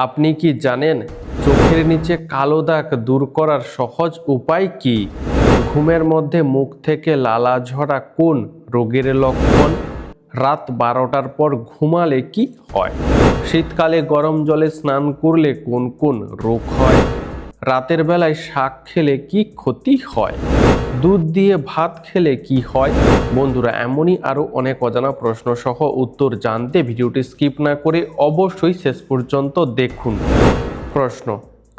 আপনি কি জানেন চোখের নিচে কালো দাগ দূর করার সহজ উপায় কি? ঘুমের মধ্যে মুখ থেকে লালা ঝরা কোন রোগের লক্ষণ? রাত 12টার পর ঘুমালে কি হয়? শীতকালে গরম জলে স্নান করলে কোন কোন রোগ হয়? রাতের বেলায় শাক খেলে কি ক্ষতি হয়? দুধ দিয়ে ভাত খেলে কি হয়? বন্ধুরা, এমনই আরও অনেক অজানা প্রশ্ন সহ উত্তর জানতে ভিডিওটি স্কিপ না করে অবশ্যই শেষ পর্যন্ত দেখুন। প্রশ্ন: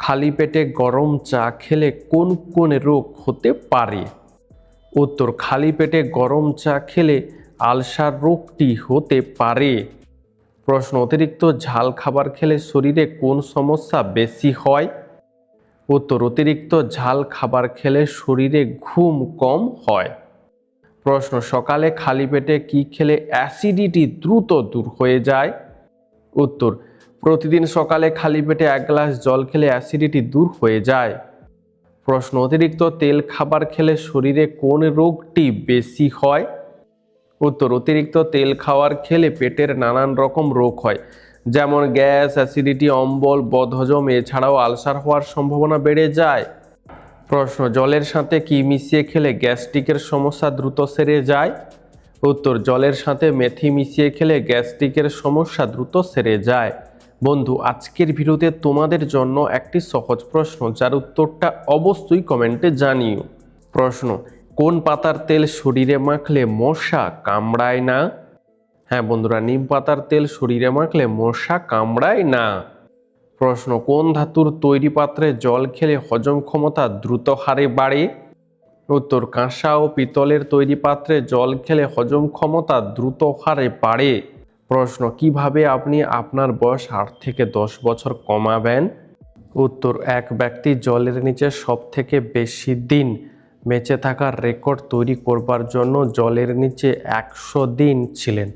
খালি পেটে গরম চা খেলে কোন কোন রোগ হতে পারে? উত্তর: খালি পেটে গরম চা খেলে আলসার রোগটি হতে পারে। প্রশ্ন: অতিরিক্ত ঝাল খাবার খেলে শরীরে কোন সমস্যা বেশি হয়? উত্তর: অতিরিক্ত ঝাল খাবার খেলে শরীরে ঘুম কম হয়। প্রশ্ন: সকালে খালি পেটে কি খেলে অ্যাসিডিটি দ্রুত দূর হয়ে যায়? উত্তর: প্রতিদিন সকালে খালি পেটে 1 গ্লাস জল খেলে অ্যাসিডিটি দূর হয়ে যায়। প্রশ্ন: অতিরিক্ত তেল খাবার খেলে শরীরে কোন রোগটি বেশি হয়? উত্তর: অতিরিক্ত তেল খাবার খেলে পেটের নানান রকম রোগ হয়, যেমন গ্যাস, অ্যাসিডিটি, অম্বল, বদহজম, এছাড়াও আলসার হওয়ার সম্ভাবনা বেড়ে যায়। প্রশ্ন: জলের সাথে কি মিশিয়ে খেলে গ্যাস্ট্রিকের সমস্যা দ্রুত সেরে যায়? উত্তর: জলের সাথে মেথি মিশিয়ে খেলে গ্যাস্ট্রিকের সমস্যা দ্রুত সেরে যায়। বন্ধু, আজকের ভিডিওতে তোমাদের জন্য একটি সহজ প্রশ্ন, যার উত্তরটা অবশ্যই কমেন্টে জানিও। প্রশ্ন: কোন পাতার তেল শরীরে মাখলে মশা কামড়ায় না? হ্যাঁ বন্ধুরা, নিম পাতার তেল শরীরে মাখলে মশা কামড়ায় না। প্রশ্ন: কোন ধাতুর তৈরি পাত্রে জল খেলে হজম ক্ষমতা দ্রুত হারে বাড়ে? উত্তর: কাঁসা ও পিতলের তৈরি পাত্রে জল খেলে হজম ক্ষমতা দ্রুত হারে বাড়ে। প্রশ্ন: কিভাবে আপনি আপনার বয়স 8 থেকে 10 বছর কমাবেন? উত্তর: এক ব্যক্তি জলের নিচে সবথেকে বেশি দিন বেঁচে থাকার রেকর্ড তৈরি করবার জন্য জলের নিচে 100 দিন ছিলেন।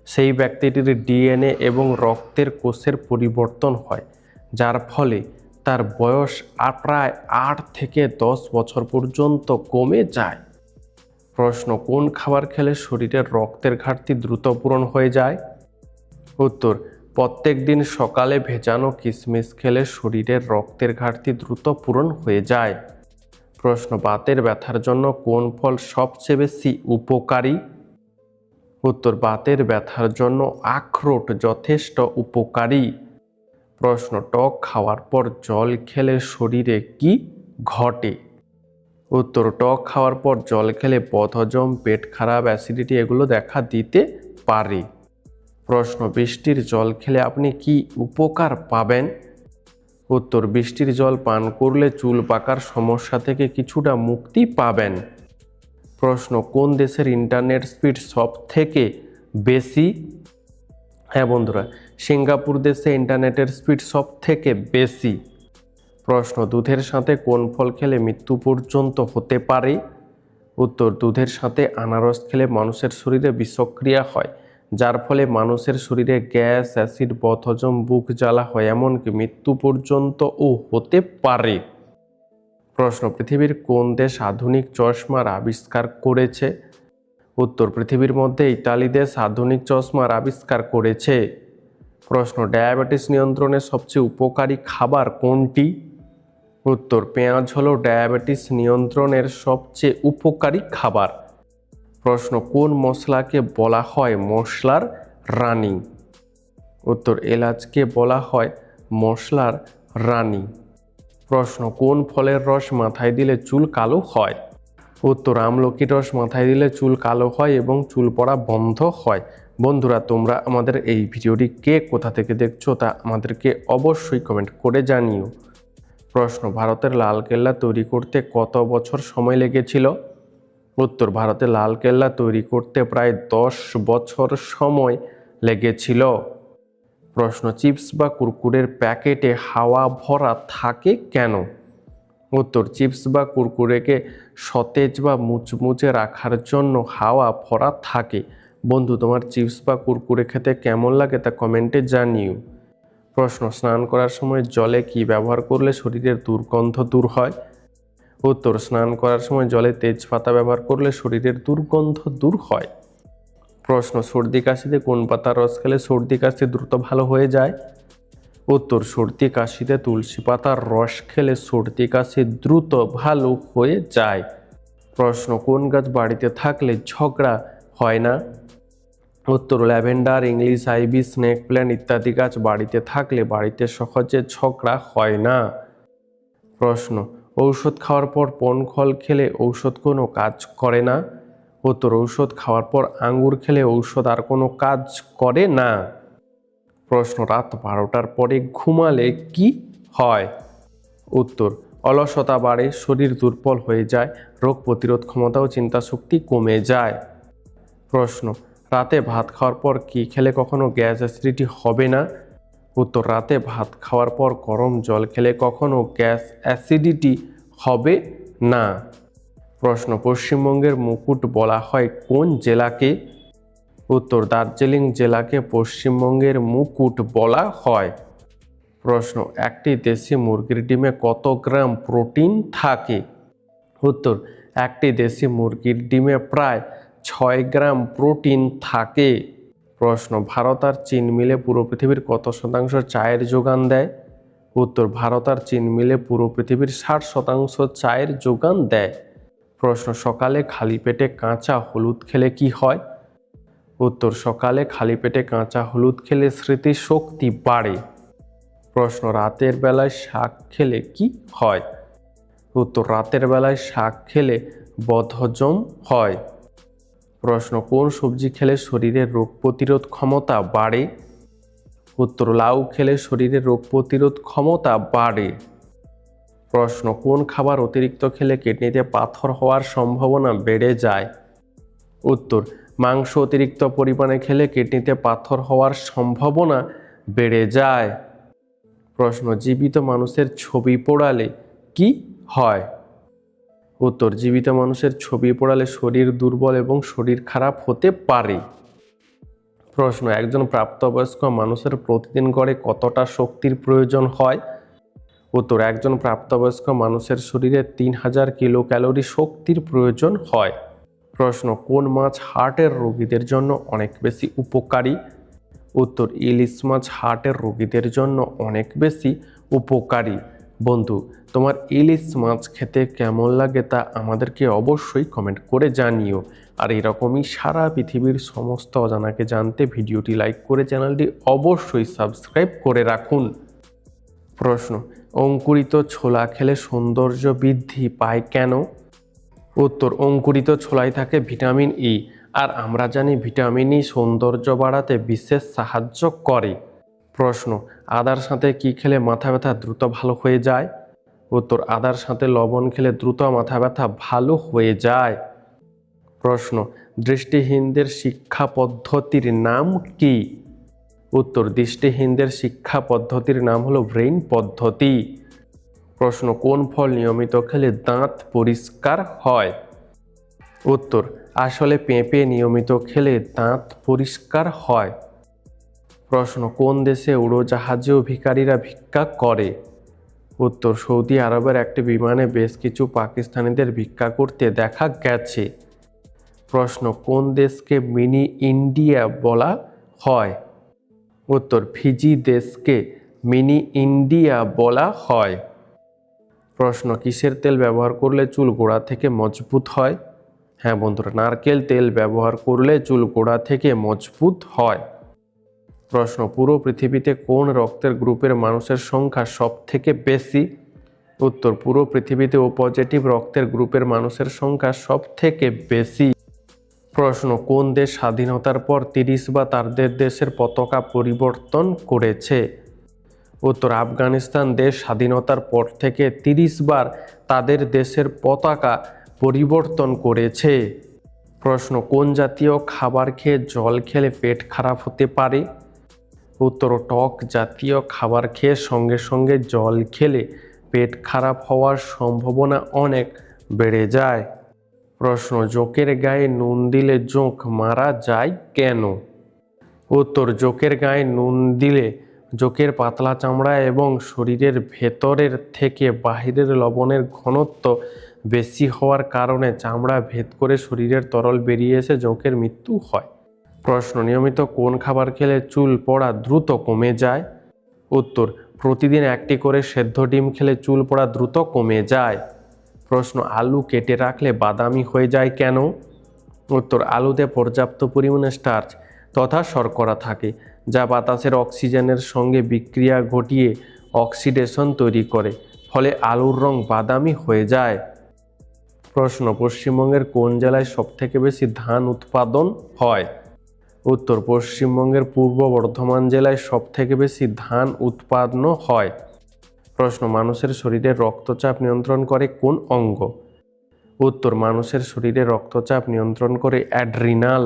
সেই ব্যক্তিটির ডিএনএ এবং রক্তের কোষের পরিবর্তন হয়, যার ফলে তার বয়স প্রায় 8 থেকে 10 বছর পর্যন্ত কমে যায়। প্রশ্ন: কোন খাবার খেলে শরীরের রক্তের ঘাটতি দ্রুত পূরণ হয়ে যায়? উত্তর: প্রত্যেক দিন সকালে ভেজানো কিশমিশ খেলে শরীরের রক্তের ঘাটতি দ্রুত পূরণ হয়ে যায়। প্রশ্ন: বাতের ব্যথার জন্য কোন ফল সবচেয়ে বেশি উপকারী? উত্তর: বাতের ব্যথার জন্য আখরোট যথেষ্ট উপকারী। প্রশ্ন: টক খাওয়ার পর জল খেলে শরীরে কি ঘটে? উত্তর: টক খাওয়ার পর জল খেলে বদহজম, পেট খারাপ, অ্যাসিডিটি এগুলো দেখা দিতে পারে। প্রশ্ন: বৃষ্টির জল খেলে আপনি কি উপকার পাবেন? উত্তর: বৃষ্টির জল পান করলে চুল পাকার সমস্যা থেকে কিছুটা মুক্তি পাবেন। প্রশ্ন: কোন দেশের ইন্টারনেট স্পিড সব থেকে বেশি? হ্যাঁ বন্ধুরা, সিঙ্গাপুর দেশে ইন্টারনেটের স্পিড সব থেকে বেশি। প্রশ্ন: দুধের সাথে কোন ফল খেলে মৃত্যু পর্যন্ত হতে পারে? উত্তর: দুধের সাথে আনারস খেলে মানুষের শরীরে বিষক্রিয়া হয়, যার ফলে মানুষের শরীরে গ্যাস, অ্যাসিড, বদহজম, বুক জ্বালা হয়, এমনকি মৃত্যু পর্যন্তও হতে পারে। প্রশ্ন: পৃথিবীর কোন দেশ আধুনিক চশমার আবিষ্কার করেছে? উত্তর: পৃথিবীর মধ্যে ইতালি দেশ আধুনিক চশমার আবিষ্কার করেছে। প্রশ্ন: ডায়াবেটিস নিয়ন্ত্রণে সবচেয়ে উপকারী খাবার কোনটি? উত্তর: পেঁয়াজ হলো ডায়াবেটিস নিয়ন্ত্রণের সবচেয়ে উপকারী খাবার। প্রশ্ন: কোন মশলাকে বলা হয় মশলার রানী? উত্তর: এলাচকে বলা হয় মশলার রানী। প্রশ্ন: কোন ফলের রস মাথায় দিলে চুল কালো হয়? উত্তর: আমলকির রস মাথায় দিলে চুল কালো হয় এবং চুল পড়া বন্ধ হয়। বন্ধুরা, তোমরা আমাদের এই ভিডিওটি কে কোথা থেকে দেখছো তা আমাদেরকে অবশ্যই কমেন্ট করে জানিও। প্রশ্ন: ভারতের লালকেল্লা তৈরি করতে কত বছর সময় লেগেছিল? উত্তর: ভারতে লালকেল্লা তৈরি করতে প্রায় 10 বছর সময় লেগেছিল। প্রশ্ন: চিপস বা কুরকুরের প্যাকেটে হাওয়া ভরা থাকে কেন? উত্তর: চিপস বা কুরকুরেকে সতেজ বা মুচমুচে রাখার জন্য হাওয়া ভরা থাকে। বন্ধু, তোমার চিপস বা কুরকুরে খেতে কেমন লাগে তা কমেন্টে জানিও। প্রশ্ন: স্নান করার সময় জলে কি ব্যবহার করলে শরীরের দুর্গন্ধ দূর হয়? উত্তর: স্নান করার সময় জলে তেজপাতা ব্যবহার করলে শরীরের দুর্গন্ধ দূর হয়। প্রশ্ন: সর্দি কাশিতে কোন পাতার রস খেলে সর্দি কাশি দ্রুত ভালো হয়ে যায়? উত্তর সর্দি কাশিতে তুলসী পাতার রস খেলে সর্দি কাশি দ্রুত ভালো হয়ে যায়। প্রশ্ন কোন গাছ বাড়িতে থাকলে ঝগড়া হয় না? উত্তর lavender, English ivy, snake plant ইত্যাদি গাছ বাড়িতে থাকলে বাড়িতে সহজে ঝগড়া হয় না। প্রশ্ন ঔষধ খাওয়ার পর পণ ফল খেলে ঔষধ কোনো কাজ করে না? উত্তর ঔষধ খাওয়ার পর আঙ্গুর খেলে ঔষধ আর কোনো কাজ করে না। প্রশ্ন রাত 12টার পরে ঘুমালে কি হয়? উত্তর অলসতা বাড়ে, শরীর দুর্বল হয়ে যায়, রোগ প্রতিরোধ ক্ষমতা ও চিন্তাশক্তি কমে যায়। প্রশ্ন রাতে ভাত খাওয়ার পর কি খেলে কখনো গ্যাস অ্যাসিডিটি হবে না? উত্তর রাতে ভাত খাওয়ার পর গরম জল খেলে কখনো গ্যাস অ্যাসিডিটি হবে না। প্রশ্ন পশ্চিমবঙ্গের মুকুট বলা হয় কোন জেলাকে? উত্তর দার্জিলিং জেলাকে পশ্চিমবঙ্গের মুকুট বলা হয়। প্রশ্ন একটি দেশি মুরগির ডিমে কত গ্রাম প্রোটিন থাকে? উত্তর একটি দেশি মুরগির ডিমে প্রায় 6 গ্রাম প্রোটিন থাকে। প্রশ্ন ভারত আর চীন মিলে পুরো পৃথিবীর কত শতাংশ চায়ের যোগান দেয়? উত্তর ভারত আর চীন মিলে পুরো পৃথিবীর 60% চায়ের যোগান দেয়। প্রশ্ন সকালে খালি পেটে কাঁচা হলুদ খেলে কি হয়? উত্তর সকালে খালি পেটে কাঁচা হলুদ খেলে স্মৃতিশক্তি বাড়ে। প্রশ্ন রাতের বেলায় শাক খেলে কি হয়? উত্তর রাতের বেলায় শাক খেলে বদহজম হয়। প্রশ্ন কোন সবজি খেলে শরীরের রোগ প্রতিরোধ ক্ষমতা বাড়ে? উত্তর লাউ খেলে শরীরের রোগ প্রতিরোধ ক্ষমতা বাড়ে। প্রশ্ন কোন খাবার অতিরিক্ত খেলে কিডনিতে পাথর হওয়ার সম্ভাবনা বেড়ে যায়? উত্তর মাংস অতিরিক্ত পরিমাণে খেলে কিডনিতে পাথর হওয়ার সম্ভাবনা বেড়ে যায়। প্রশ্ন জীবিত মানুষের ছবি পোড়ালে কি হয়? উত্তর জীবিত মানুষের ছবি পোড়ালে শরীর দুর্বল এবং শরীর খারাপ হতে পারে। প্রশ্ন একজন প্রাপ্তবয়স্ক মানুষের প্রতিদিন গড়ে কতটা শক্তির প্রয়োজন হয়? উত্তর একজন প্রাপ্তবয়স্ক মানুষের শরীরে 3000 কিলো ক্যালোরি শক্তির প্রয়োজন হয়। প্রশ্ন কোন মাছ হার্টের রোগীদের জন্য অনেক বেশি উপকারী? উত্তর ইলিশ মাছ হার্টের রোগীদের জন্য অনেক বেশি উপকারী। বন্ধু তোমার ইলিশ মাছ খেতে কেমন লাগে তা আমাদেরকে অবশ্যই কমেন্ট করে জানিও। আর এরকমই সারা পৃথিবীর সমস্ত অজানাকে জানতে ভিডিওটি লাইক করে চ্যানেলটি অবশ্যই সাবস্ক্রাইব করে রাখুন। প্রশ্ন অঙ্কুরিত ছোলা খেলে সৌন্দর্য বৃদ্ধি পায় কেন? উত্তর অঙ্কুরিত ছোলায় থাকে ভিটামিন ই, আর আমরা জানি ভিটামিন ই সৌন্দর্য বাড়াতে বিশেষ সাহায্য করে। প্রশ্ন আদার সাথে কি খেলে মাথা ব্যথা দ্রুত ভালো হয়ে যায়? উত্তর আদার সাথে লবণ খেলে দ্রুত মাথা ব্যথা ভালো হয়ে যায়। প্রশ্ন দৃষ্টিহীনদের শিক্ষা পদ্ধতির নাম কি? উত্তর দৃষ্টিহীনদের শিক্ষা পদ্ধতির নাম হলো ব্রেইন পদ্ধতি। প্রশ্ন কোন ফল নিয়মিত খেলে দাঁত পরিষ্কার হয়? উত্তর আসলে পেঁপে নিয়মিত খেলে দাঁত পরিষ্কার হয়। প্রশ্ন কোন দেশে উড়োজাহাজেও ভিখারিরা ভিক্ষা করে? উত্তর সৌদি আরবের একটি বিমানে বেশ কিছু পাকিস্তানিদের ভিক্ষা করতে দেখা গেছে। প্রশ্ন কোন দেশকে মিনি ইন্ডিয়া বলা হয়? উত্তর ফিজি দেশকে মিনি ইন্ডিয়া বলা হয়। প্রশ্ন কিসের তেল ব্যবহার করলে চুল গোড়া থেকে মজবুত হয়? হ্যাঁ বন্ধুরা, নারকেল তেল ব্যবহার করলে চুল গোড়া থেকে মজবুত হয়। প্রশ্ন পুরো পৃথিবীতে কোন রক্তের গ্রুপের মানুষের সংখ্যা সব থেকে বেশি? উত্তর পুরো পৃথিবীতে ও পজিটিভ রক্তের গ্রুপের মানুষের সংখ্যা সব থেকে বেশি। প্রশ্ন কোন দেশ স্বাধীনতার পর 30 বার তাদের দেশের পতাকা পরিবর্তন করেছে? উত্তর আফগানিস্তান দেশ স্বাধীনতার পর থেকে 30 বার তাদের দেশের পতাকা পরিবর্তন করেছে। প্রশ্ন কোন জাতীয় খাবার খেয়ে জল খেলে পেট খারাপ হতে পারে? উত্তর টক জাতীয় খাবার খেয়ে সঙ্গে সঙ্গে জল খেলে পেট খারাপ হওয়ার সম্ভাবনা অনেক বেড়ে যায়। প্রশ্ন জোঁকের গায়ে নুন দিলে জোঁক মারা যায় কেন? উত্তর জোঁকের গায়ে নুন দিলে জোঁকের পাতলা চামড়া এবং শরীরের ভেতরের থেকে বাহিরের লবণের ঘনত্ব বেশি হওয়ার কারণে চামড়া ভেদ করে শরীরের তরল বেরিয়ে এসে জোঁকের মৃত্যু হয়। প্রশ্ন নিয়মিত কোন খাবার খেলে চুল পড়া দ্রুত কমে যায়? উত্তর, প্রতিদিন একটি করে সেদ্ধ ডিম খেলে চুল পড়া দ্রুত কমে যায়। প্রশ্ন, আলু কেটে রাখলে বাদামি হয়ে যায় কেন? উত্তর, আলুতে পর্যাপ্ত পরিমাণে স্টার্চ তথা শর্করা থাকে, যা বাতাসের অক্সিজেনের সঙ্গে বিক্রিয়া ঘটিয়ে অক্সিডেশন তৈরি করে, ফলে আলুর রং বাদামি হয়ে যায়। প্রশ্ন, পশ্চিমবঙ্গের কোন জেলায় সবথেকে বেশি ধান উৎপাদন হয়? উত্তর, পশ্চিমবঙ্গের পূর্ব বর্ধমান জেলায় সবথেকে বেশি ধান উৎপাদন হয়। প্রশ্ন, মানুষের শরীরে রক্তচাপ নিয়ন্ত্রণ করে কোন অঙ্গ? উত্তর, মানুষের শরীরে রক্তচাপ নিয়ন্ত্রণ করে অ্যাড্রিনাল।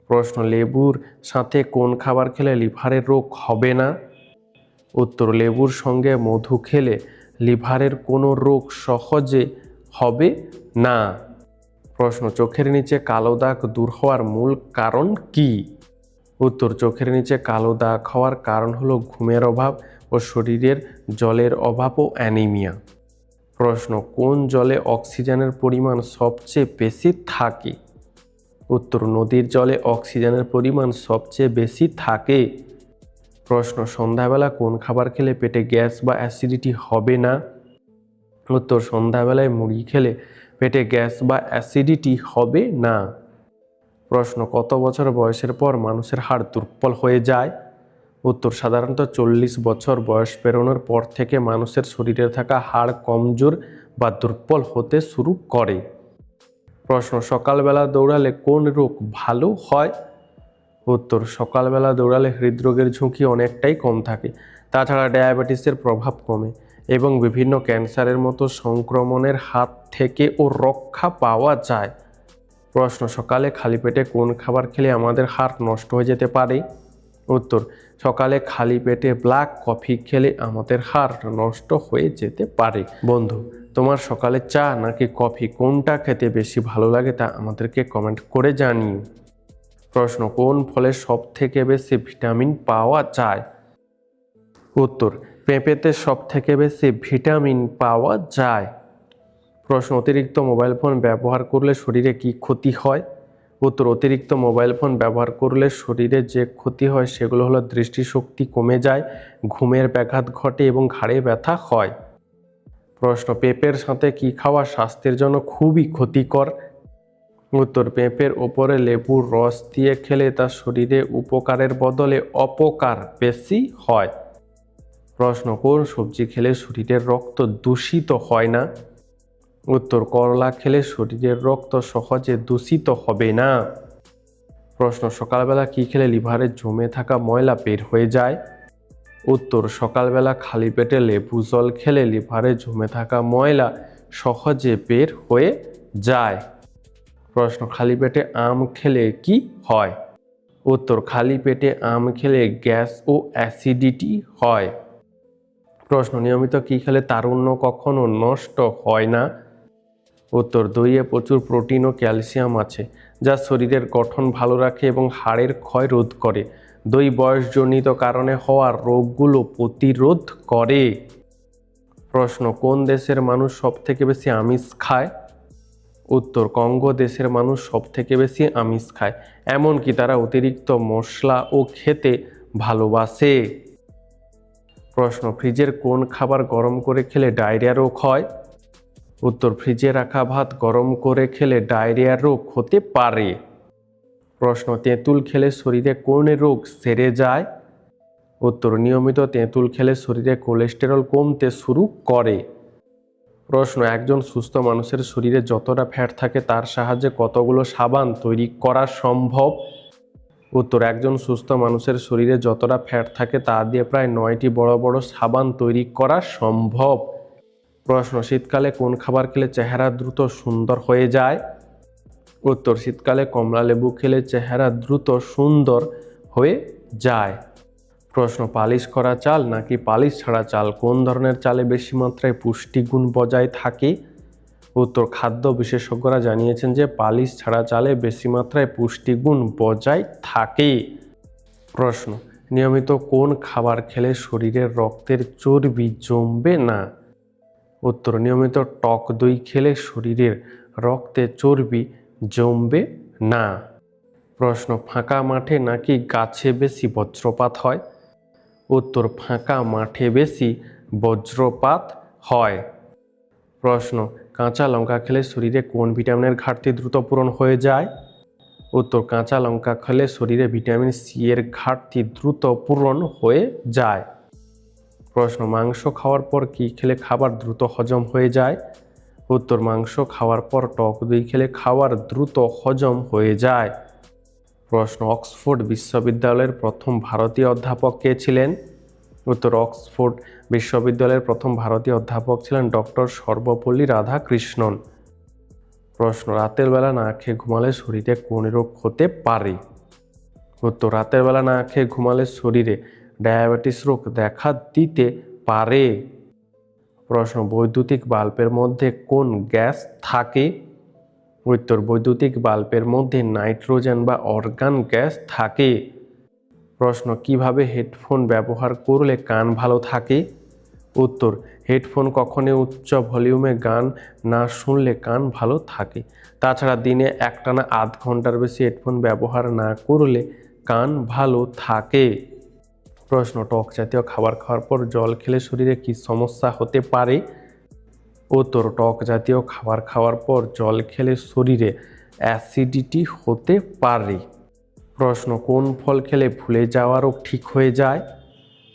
প্রশ্ন, লেবুর সাথে কোন খাবার খেলে লিভারের রোগ হবে না? উত্তর, লেবুর সঙ্গে মধু খেলে লিভারের কোনো রোগ সহজে হবে না। প্রশ্ন, চোখের নিচে কালো দাগ দূর হওয়ার মূল কারণ কি? উত্তর, চোখের নিচে কালো দাগ হওয়ার কারণ হলো ঘুমের অভাব ও শরীরের জলের অভাব ও অ্যানিমিয়া। প্রশ্ন, কোন জলে অক্সিজেনের পরিমাণ সবচেয়ে বেশি থাকে? উত্তর, নদীর জলে অক্সিজেনের পরিমাণ সবচেয়ে বেশি থাকে। প্রশ্ন, সন্ধ্যাবেলা কোন খাবার খেলে পেটে গ্যাস বা অ্যাসিডিটি হবে না? উত্তর, সন্ধ্যাবেলায় মুড়ি খেলে পেটে গ্যাস বা অ্যাসিডিটি হবে না। প্রশ্ন, কত বছর বয়সের পর মানুষের হাড় দুর্বল হয়ে যায়? উত্তর, সাধারণত 40 বছর বয়স পেরোনোর পর থেকে মানুষের শরীরে থাকা হাড় কমজোর বা দুর্বল হতে শুরু করে। প্রশ্ন, সকালবেলা দৌড়ালে কোন রোগ ভালো হয়? উত্তর, সকালবেলা দৌড়ালে হৃদরোগের ঝুঁকি অনেকটাই কম থাকে। তাছাড়া ডায়াবেটিসের প্রভাব কমে এবং বিভিন্ন ক্যান্সারের মতো সংক্রমণের হাত থেকে ও রক্ষা পাওয়া যায়। প্রশ্ন, সকালে খালি পেটে কোন খাবার খেলে আমাদের হাড় নষ্ট হয়ে যেতে পারে? উত্তর, সকালে খালি পেটে ব্ল্যাক কফি খেলে আমাদের হাড় নষ্ট হয়ে যেতে পারে। বন্ধু, তোমার সকালে চা নাকি কফি কোনটা খেতে বেশি ভালো লাগে তা আমাদেরকে কমেন্ট করে জানিও। প্রশ্ন, কোন ফলে সব থেকে বেশি ভিটামিন পাওয়া যায়? উত্তর, পেঁপেতে সব থেকে বেশি ভিটামিন পাওয়া যায়। প্রশ্ন, অতিরিক্ত মোবাইল ফোন ব্যবহার করলে শরীরে কি ক্ষতি হয়? উত্তর, অতিরিক্ত মোবাইল ফোন ব্যবহার করলে শরীরে যে ক্ষতি হয় সেগুলো হলো দৃষ্টিশক্তি কমে যায়, ঘুমের ব্যাঘাত ঘটে এবং ঘাড়ে ব্যথা হয়। প্রশ্ন, পেঁপের সাথে কি খাওয়া স্বাস্থ্যের জন্য খুবই ক্ষতিকর? উত্তর, পেঁপের ওপরে লেবুর রস দিয়ে খেলে তা শরীরে উপকারের বদলে অপকার বেশি হয়। প্রশ্ন, কোন সবজি খেলে শরীরের রক্ত দূষিত হয় না? উত্তর, করলা খেলে শরীরের রক্ত সহজে দূষিত হবে না। প্রশ্ন, সকালবেলা কি খেলে লিভারে জমে থাকা ময়লা বের হয়ে যায়? উত্তর, সকালবেলা খালি পেটে লেবু জল খেলে লিভারে জমে থাকা ময়লা সহজে বের হয়ে যায়। প্রশ্ন, খালি পেটে আম খেলে কি হয়? উত্তর, খালি পেটে আম খেলে গ্যাস ও অ্যাসিডিটি হয়। প্রশ্ন, নিয়মিত কি খেলে তারুণ্য কখনো নষ্ট হয় না? উত্তর, দইয়ে প্রচুর প্রোটিন ও ক্যালসিয়াম আছে, যা শরীরের গঠন ভালো রাখে এবং হাড়ের ক্ষয় রোধ করে। দই বয়সজনিত কারণে হওয়া রোগগুলো প্রতিরোধ করে। প্রশ্ন, কোন দেশের মানুষ সবথেকে বেশি আমিষ খায়? উত্তর, কঙ্গো দেশের মানুষ সবথেকে বেশি আমিষ খায়, এমনকি তারা অতিরিক্ত মশলা ও খেতে ভালোবাসে। প্রশ্ন, ফ্রিজের কোন খাবার গরম করে খেলে ডায়রিয়া রোগ হয়? উত্তর, ফ্রিজে রাখা ভাত গরম করে খেলে ডায়রিয়া রোগ হতে পারে। প্রশ্ন, তেঁতুল খেলে শরীরে কোন রোগ সেরে যায়? উত্তর, নিয়মিত তেঁতুল খেলে শরীরে কোলেস্টেরল কমতে শুরু করে। প্রশ্ন, একজন সুস্থ মানুষের শরীরে যতটা ফ্যাট থাকে তার সাহায্যে কতগুলো সাবান তৈরি করা সম্ভব? উত্তর, একজন সুস্থ মানুষের শরীরে যতটা ফ্যাট থাকে তা দিয়ে প্রায় 9টি বড় বড় সাবান তৈরি করা সম্ভব। প্রশ্ন, শীতকালে কোন খাবার খেলে চেহারা দ্রুত সুন্দর হয়ে যায়? উত্তর, শীতকালে কমলা লেবু খেলে চেহারা দ্রুত সুন্দর হয়ে যায়। প্রশ্ন, পালিশ করা চাল নাকি পালিশ ছাড়া চাল কোন ধরনের চালে বেশি মাত্রায় পুষ্টিগুণ বজায় থাকে? উত্তর, খাদ্য বিশেষজ্ঞরা জানিয়েছেন যে পালিশ ছাড়া চালে বেশি মাত্রায় পুষ্টিগুণ বজায় থাকে। প্রশ্ন, নিয়মিত কোন খাবার খেলে শরীরের রক্তের চর্বি জমবে না? উত্তর, নিয়মিত টক দই খেলে শরীরের রক্তে চর্বি জমবে না। প্রশ্ন, ফাঁকা মাঠে নাকি গাছে বেশি বজ্রপাত হয়? উত্তর ফাঁকা মাঠে বেশি বজ্রপাত হয়। প্রশ্ন কাঁচা লঙ্কা খেলে শরীরে কোন ভিটামিনের ঘাটতি দ্রুত পূরণ হয়ে যায়? উত্তর কাঁচা লঙ্কা খেলে শরীরে ভিটামিন সি এর ঘাটতি দ্রুত পূরণ হয়ে যায়। প্রশ্ন মাংস খাওয়ার পর কি খেলে খাবার দ্রুত হজম হয়ে যায়? উত্তর মাংস খাওয়ার পর টক দই খেলে খাবার দ্রুত হজম হয়ে যায়। প্রশ্ন অক্সফোর্ড বিশ্ববিদ্যালয়ের প্রথম ভারতীয় অধ্যাপক কে ছিলেন? উত্তর অক্সফোর্ড বিশ্ববিদ্যালয়ের প্রথম ভারতীয় অধ্যাপক ছিলেন ডক্টর সর্বপল্লী রাধাকৃষ্ণন। প্রশ্ন রাতের বেলা না খেয়ে ঘুমালে শরীরে কোন রোগ হতে পারে? উত্তর রাতের বেলা না খেয়ে ঘুমালে শরীরে ডায়াবেটিস রোগ দেখা দিতে পারে। প্রশ্ন বৈদ্যুতিক বাল্বের মধ্যে কোন গ্যাস থাকে? উত্তর বৈদ্যুতিক বাল্বের মধ্যে নাইট্রোজেন বা অর্গান গ্যাস থাকে। প্রশ্ন কিভাবে হেডফোন ব্যবহার করলে কান ভালো থাকে? উত্তর হেডফোন কখনোই উচ্চ ভলিউমে গান না শুনলে কান ভালো থাকে। তাছাড়া দিনে একটানা আধ ঘন্টার বেশি হেডফোন ব্যবহার না করলে কান ভালো থাকে। প্রশ্ন টক জাতীয় খাবার খাওয়ার পর জল খেলে শরীরে কি সমস্যা হতে পারে? উত্তর টক জাতীয় খাবার খাওয়ার পর জল খেলে শরীরে অ্যাসিডিটি হতে পারে। প্রশ্ন কোন ফল খেলে ভুলে যাওয়া রোগ ঠিক হয়ে যায়?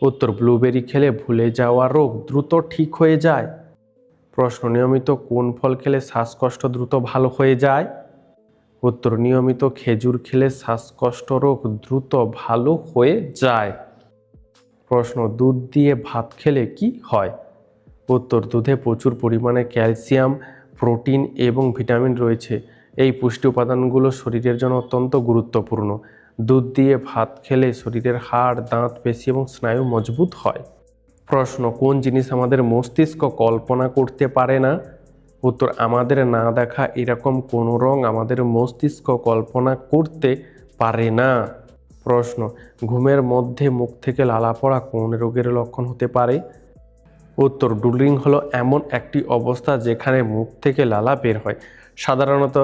উত্তর ব্লুবেরি খেলে ভুলে যাওয়া রোগ দ্রুত ঠিক হয়ে যায়। প্রশ্ন নিয়মিত কোন ফল খেলে শ্বাসকষ্ট দ্রুত ভালো হয়ে যায়? উত্তর নিয়মিত খেজুর খেলে শ্বাসকষ্ট রোগ দ্রুত ভালো হয়ে যায়। প্রশ্ন দুধ দিয়ে ভাত খেলে কি হয়? উত্তর দুধে প্রচুর পরিমাণে ক্যালসিয়াম, প্রোটিন এবং ভিটামিন রয়েছে। এই পুষ্টি উপাদানগুলো শরীরের জন্য অত্যন্ত গুরুত্বপূর্ণ। দুধ দিয়ে ভাত খেলে শরীরের হাড়, দাঁত, পেশি এবং স্নায়ু মজবুত হয়। প্রশ্ন কোন জিনিস আমাদের মস্তিষ্ক কল্পনা করতে পারে না? উত্তর আমাদের না দেখা এরকম কোনো রং আমাদের মস্তিষ্ক কল্পনা করতে পারে না। প্রশ্ন ঘুমের মধ্যে মুখ থেকে লালা পড়া কোন রোগের লক্ষণ হতে পারে? উত্তর ডুডলিং হলো এমন একটি অবস্থা যেখানে মুখ থেকে লালা বের হয়, সাধারণত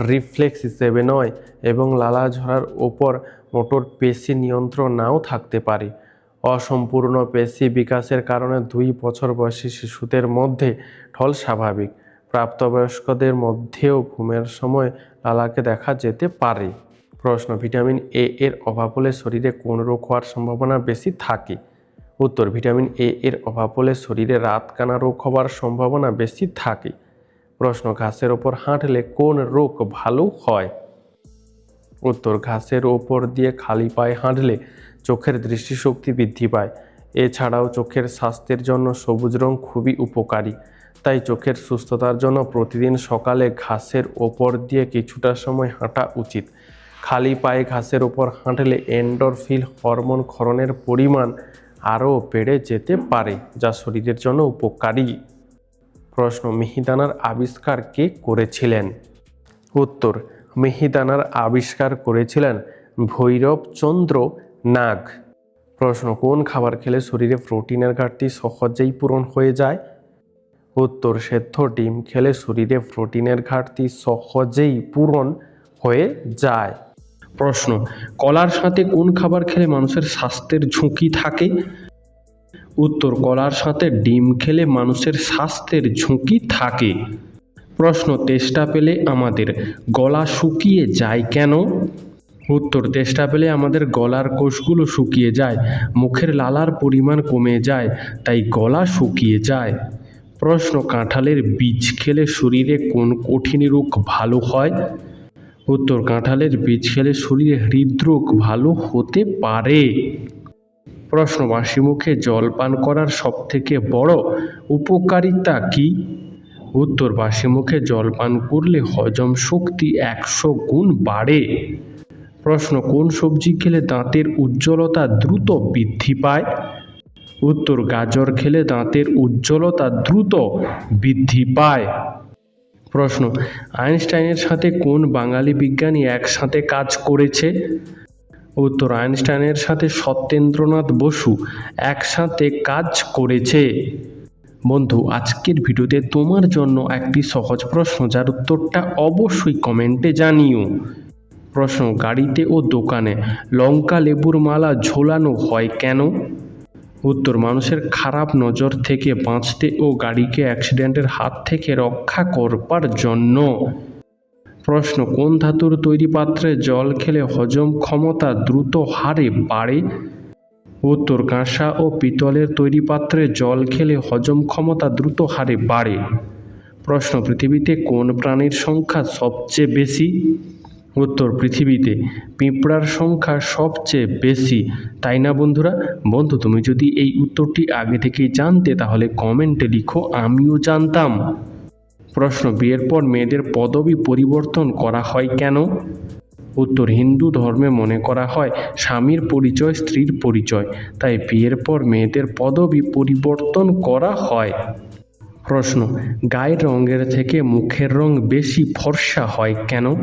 রিফ্লেক্স হিসেবে নয়, এবং লালা ঝরার ওপর মোটর পেশি নিয়ন্ত্রণ নাও থাকতে পারে। অসম্পূর্ণ পেশি বিকাশের কারণে 2 বছর বয়সী শিশুদের মধ্যে ঢল স্বাভাবিক। প্রাপ্তবয়স্কদের মধ্যেও ঘুমের সময় লালাকে দেখা যেতে পারে। প্রশ্ন ভিটামিন এ এর অভাব হলে শরীরে কোন রোগ হওয়ার সম্ভাবনা বেশি থাকে? উত্তর ভিটামিন এ এর অভাব হলে শরীরে রাতকানা রোগ হওয়ার সম্ভাবনা বেশি থাকে। প্রশ্ন ঘাসের ওপর হাঁটলে কোন রোগ ভালো হয়? উত্তর ঘাসের ওপর দিয়ে খালি পায়ে হাঁটলে চোখের দৃষ্টিশক্তি বৃদ্ধি পায়। এছাড়াও চোখের স্বাস্থ্যের জন্য সবুজ রং খুবই উপকারী। তাই চোখের সুস্থতার জন্য প্রতিদিন সকালে ঘাসের ওপর দিয়ে কিছুটা সময় হাঁটা উচিত। খালি পায়ে ঘাসের ওপর হাঁটলে এন্ডরফিন হরমোন ক্ষরণের পরিমাণ আরও বেড়ে যেতে পারে, যা শরীরের জন্য উপকারী। প্রশ্ন মিহিদানার আবিষ্কার কে করেছিলেন? উত্তর মিহিদানার আবিষ্কার করেছিলেন ভৈরবচন্দ্র নাগ। প্রশ্ন কোন খাবার খেলে শরীরে প্রোটিনের ঘাটতি সহজেই পূরণ হয়ে যায়? উত্তর সেদ্ধ ডিম খেলে শরীরে প্রোটিনের ঘাটতি সহজেই পূরণ হয়ে যায়। প্রশ্ন কলার সাথে কোন খাবার খেলে মানুষের স্বাস্থ্যের ঝুঁকি থাকে? উত্তর কলার সাথে ডিম খেলে মানুষের স্বাস্থ্যের ঝুঁকি থাকে। প্রশ্ন তেষ্টা পেলে আমাদের গলা শুকিয়ে যায় কেন? উত্তর তেষ্টা পেলে আমাদের গলার কোষগুলো শুকিয়ে যায়, মুখের লালার পরিমাণ কমে যায়, তাই গলা শুকিয়ে যায়। প্রশ্ন কাঁঠালের বীজ খেলে শরীরে কোন কঠিন রোগ ভালো হয়? উত্তর কাঁঠালের বীজ খেলে শরীরে হৃদরোগ ভালো হতে পারে। প্রশ্ন বাসি মুখে জল পান করার সবথেকে বড় উপকারিতা কি? উত্তর বাসি মুখে জল পান করলে হজম শক্তি 100 গুণ বাড়ে। প্রশ্ন কোন সবজি খেলে দাঁতের উজ্জ্বলতা দ্রুত বৃদ্ধি পায়? উত্তর গাজর খেলে দাঁতের উজ্জ্বলতা দ্রুত বৃদ্ধি পায়। প্রশ্ন আইনস্টাইনের সাথে কোন বাঙালি বিজ্ঞানী একসাথে কাজ করেছে? উত্তর আইনস্টাইনের সাথে সত্যেন্দ্রনাথ বসু একসাথে কাজ করেছে। বন্ধু আজকের ভিডিওতে তোমার জন্য একটি সহজ প্রশ্ন, যার উত্তরটা অবশ্যই কমেন্টে জানিও। প্রশ্ন গাড়িতে ও দোকানে লঙ্কা লেবুর মালা ঝোলানো হয় কেন? উত্তর, মানুষের খারাপ নজর থেকে বাঁচতে ও গাড়িকে অ্যাক্সিডেন্টের হাত থেকে রক্ষা করবার জন্য। প্রশ্ন, কোন ধাতুর তৈরি পাত্রে জল খেলে হজম ক্ষমতা দ্রুত হারে বাড়ে? উত্তর, কাঁসা ও পিতলের তৈরি পাত্রে জল খেলে হজম ক্ষমতা দ্রুত হারে বাড়ে। প্রশ্ন, পৃথিবীতে কোন প্রাণীর সংখ্যা সবচেয়ে বেশি? উত্তর, পৃথিবীতে পিঁপড়ার সংখ্যা সবচেয়ে বেশি। তাই না বন্ধুরা? বন্ধু, তুমি যদি এই উত্তরটি আগে থেকেই জানতে তাহলে কমেন্টে লিখো আমিও জানতাম। প্রশ্ন, বিয়ের পর মেয়েদের পদবি পরিবর্তন করা হয় কেন? উত্তর, হিন্দু ধর্মে মনে করা হয় স্বামীর পরিচয় স্ত্রীর পরিচয়, তাই বিয়ের পর মেয়েদের পদবি পরিবর্তন করা হয়। প্রশ্ন, গায়ের রঙের থেকে মুখের রং বেশি ফর্সা হয় কেন?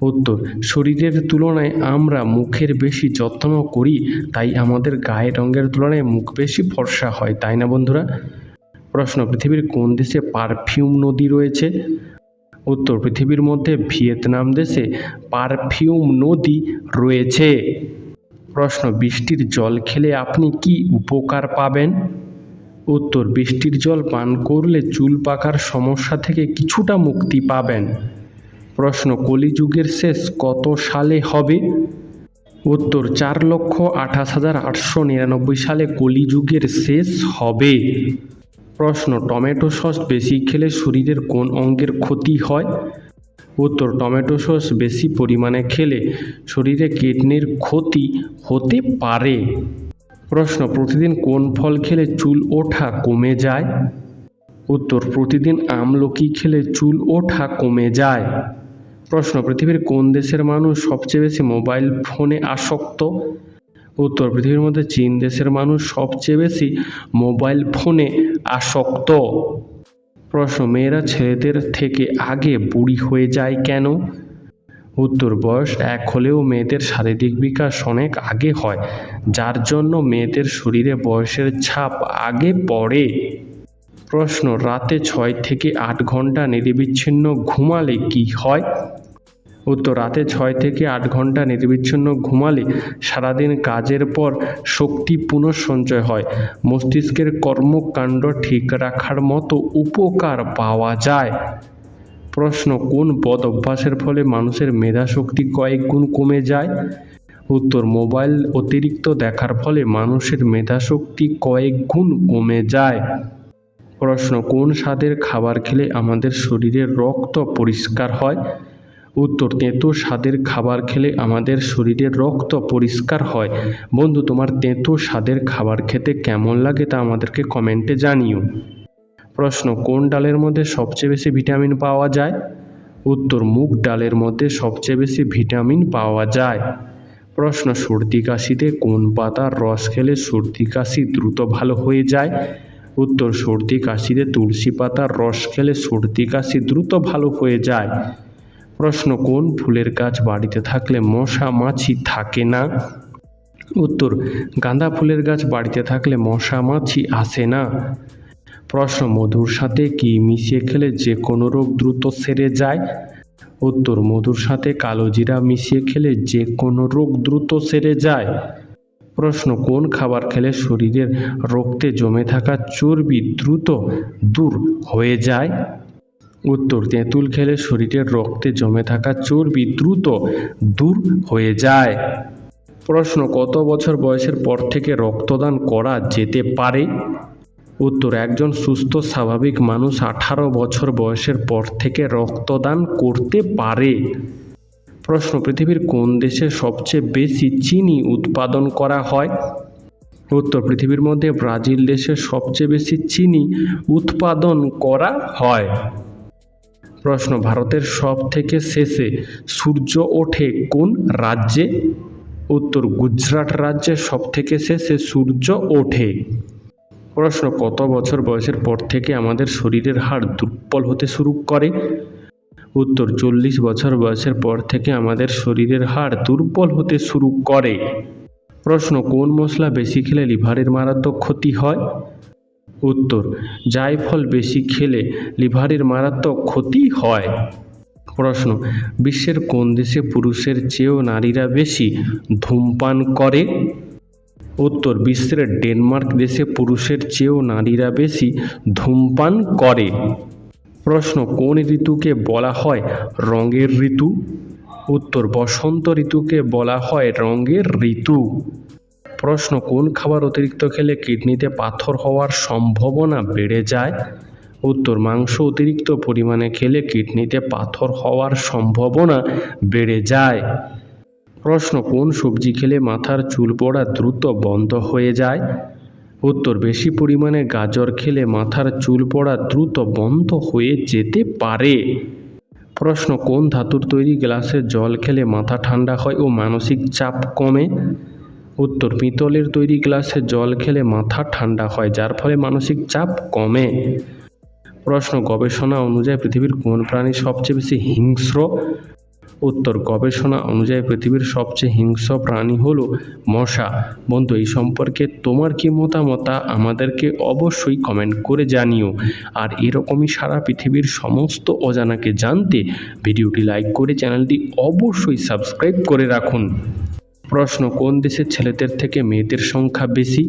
উত্তর, শরীরের তুলনায় আমরা মুখের বেশি যত্ন করি, তাই আমাদের গায়ের রঙের তুলনায় মুখ বেশি ফর্সা হয়। তাই না বন্ধুরা? প্রশ্ন, পৃথিবীর কোন দেশে পারফিউম নদী রয়েছে? উত্তর, পৃথিবীর মধ্যে ভিয়েতনাম দেশে পারফিউম নদী রয়েছে। প্রশ্ন, বৃষ্টির জল খেলে আপনি কি উপকার পাবেন? উত্তর, বৃষ্টির জল পান করলে চুল পাকার সমস্যা থেকে কিছুটা মুক্তি পাবেন। প্রশ্ন, কলিযুগের শেষ কত সালে হবে? উত্তর, 4,28,899 সালে কলিযুগের শেষ হবে। প্রশ্ন, টমেটো সস বেশি খেলে শরীরের কোন অঙ্গের ক্ষতি হয়? উত্তর, টমেটো সস বেশি পরিমাণে খেলে শরীরে কিডনির ক্ষতি হতে পারে। প্রশ্ন, প্রতিদিন কোন ফল খেলে চুল ওঠা কমে যায়? উত্তর, প্রতিদিন আমলকি খেলে চুল ওঠা কমে যায়। প্রশ্ন, পৃথিবীর কোন দেশের মানুষ সবচেয়ে বেশি মোবাইল ফোনে আসক্ত? উত্তর, পৃথিবীর মধ্যে চীন দেশের মানুষ সবচেয়ে বেশি মোবাইল ফোনে আসক্ত। প্রশ্ন, মেয়েরা ছেলেদের থেকে আগে বুড়ি হয়ে যায় কেন? উত্তর, বয়স এক হলেও মেয়েদের শারীরিক বিকাশ অনেক আগে হয়, যার জন্য মেয়েদের শরীরে বয়সের ছাপ আগে পড়ে। প্রশ্ন, রাতে 6 থেকে 8 ঘন্টা নিরবিচ্ছিন্ন ঘুমালে কি হয়? উত্তর, রাতে 6 থেকে 8 ঘন্টা নিরবিচ্ছিন্ন ঘুমালে সারাদিন কাজের পর শক্তি পুনঃসঞ্চয় হয়, মস্তিষ্কের কর্মকাণ্ড ঠিক রাখার মতো উপকার পাওয়া যায়। প্রশ্ন, কোন বদ অভ্যাসের ফলে মানুষের মেধাশক্তি কয়েক গুণ কমে যায়? উত্তর, মোবাইল অতিরিক্ত দেখার ফলে মানুষের মেধাশক্তি কয়েক গুণ কমে যায়। প্রশ্ন, কোন স্বাদের খাবার খেলে আমাদের শরীরের রক্ত পরিষ্কার হয়? উত্তর, তেঁতো স্বাদের খাবার খেলে আমাদের শরীরের রক্ত পরিষ্কার হয়। বন্ধু, তোমার তেঁতো স্বাদের খাবার খেতে কেমন লাগে তা আমাদেরকে কমেন্টে জানিও। প্রশ্ন, কোন ডালের মধ্যে সবচেয়ে বেশি ভিটামিন পাওয়া যায়? উত্তর, মুগ ডালের মধ্যে সবচেয়ে বেশি ভিটামিন পাওয়া যায়। প্রশ্ন, সর্দি কাশিতে কোন পাতার রস খেলে সর্দি কাশি দ্রুত ভালো হয়ে যায়? উত্তর, সর্দি কাশিতে তুলসী পাতার রস খেলে সর্দি কাশি দ্রুত ভালো হয়ে যায়। প্রশ্ন, কোন ফুলের গাছ বাড়িতে থাকলে মশা মাছি থাকে না? উত্তর, গাঁদা ফুলের গাছ বাড়িতে থাকলে মশা মাছি আসে না। প্রশ্ন, মধুর সাথে কি মিশিয়ে খেলে যে কোনো রোগ দ্রুত সেরে যায়? উত্তর, মধুর সাথে কালো জিরা মিশিয়ে খেলে যে কোনো রোগ দ্রুত সেরে যায়। প্রশ্ন, কোন খাবার খেলে শরীরের রক্তে জমে থাকা চর্বি দ্রুত দূর হয়ে যায়? উত্তর, তেঁতুল খেলে শরীরের রক্তে জমে থাকা চর্বি দ্রুত দূর হয়ে যায়। প্রশ্ন, কত বছর বয়সের পর থেকে রক্তদান করা যেতে পারে? উত্তর, একজন সুস্থ স্বাভাবিক মানুষ 18 বছর বয়সের পর থেকে রক্তদান করতে পারে। প্রশ্ন, পৃথিবীর কোন দেশে সবচেয়ে বেশি চিনি উৎপাদন করা হয়? উত্তর, পৃথিবীর মধ্যে ব্রাজিল দেশে সবচেয়ে বেশি চিনি উৎপাদন করা হয়। প্রশ্ন, ভারতের সব থেকে শেষে সূর্য ওঠে কোন রাজ্যে? উত্তর, গুজরাট রাজ্যে সব থেকে শেষে সূর্য ওঠে। প্রশ্ন, কত বছর বয়সের পর থেকে আমাদের শরীরের হাড় দুর্বল হতে শুরু করে? উত্তর, 40 বছর বয়সের পর থেকে আমাদের শরীরের হাড় দুর্বল হতে শুরু করে। প্রশ্ন, কোন মশলা বেশি খেলে লিভারের মারাত্মক ক্ষতি হয়? উত্তর, জায়ফল বেশি খেলে লিভারের মারাত্মক ক্ষতি হয়। প্রশ্ন, বিশ্বের কোন দেশে পুরুষের চেয়েও নারীরা বেশি ধূমপান করে? উত্তর, বিশ্বের ডেনমার্ক দেশে পুরুষের চেয়েও নারীরা বেশি ধূমপান করে। প্রশ্ন, কোন ঋতুকে বলা হয় রঙের ঋতু? উত্তর, বসন্ত ঋতুকে বলা হয় রঙের ঋতু। প্রশ্ন, কোন খাবার অতিরিক্ত খেলে কিডনিতে পাথর হওয়ার সম্ভাবনা বেড়ে যায়? উত্তর, মাংস অতিরিক্ত পরিমাণে খেলে কিডনিতে পাথর হওয়ার সম্ভাবনা বেড়ে যায়। প্রশ্ন, কোন সবজি খেলে মাথার চুল পড়া দ্রুত বন্ধ হয়ে যায়? উত্তর, বেশি পরিমাণে গাজর খেলে মাথার চুল পড়া দ্রুত বন্ধ হয়ে যেতে পারে। প্রশ্ন, কোন ধাতুর তৈরি গ্লাসে জল খেলে মাথা ঠান্ডা হয় ও মানসিক চাপ কমে? উত্তর, পিতলের তৈরি গ্লাসে জল খেলে মাথা ঠান্ডা হয়, যার ফলে মানসিক চাপ কমে। প্রশ্ন, গবেষণা অনুযায়ী পৃথিবীর কোন প্রাণী সবচেয়ে বেশি হিংস্র? উত্তর, গবেষণা অনুযায়ী পৃথিবীর সবচেয়ে হিংস্র প্রাণী হলো মশা। বন্ধু, এই সম্পর্কে তোমার কি মতামত তা আমাদেরকে অবশ্যই কমেন্ট করে জানিও। আর এরকমই সারা পৃথিবীর সমস্ত অজানাকে জানতে ভিডিওটি লাইক করে চ্যানেলটি অবশ্যই সাবস্ক্রাইব করে রাখুন। প্রশ্ন, কোন দেশের ছেলেদের থেকে মেয়েদের সংখ্যা বেশি?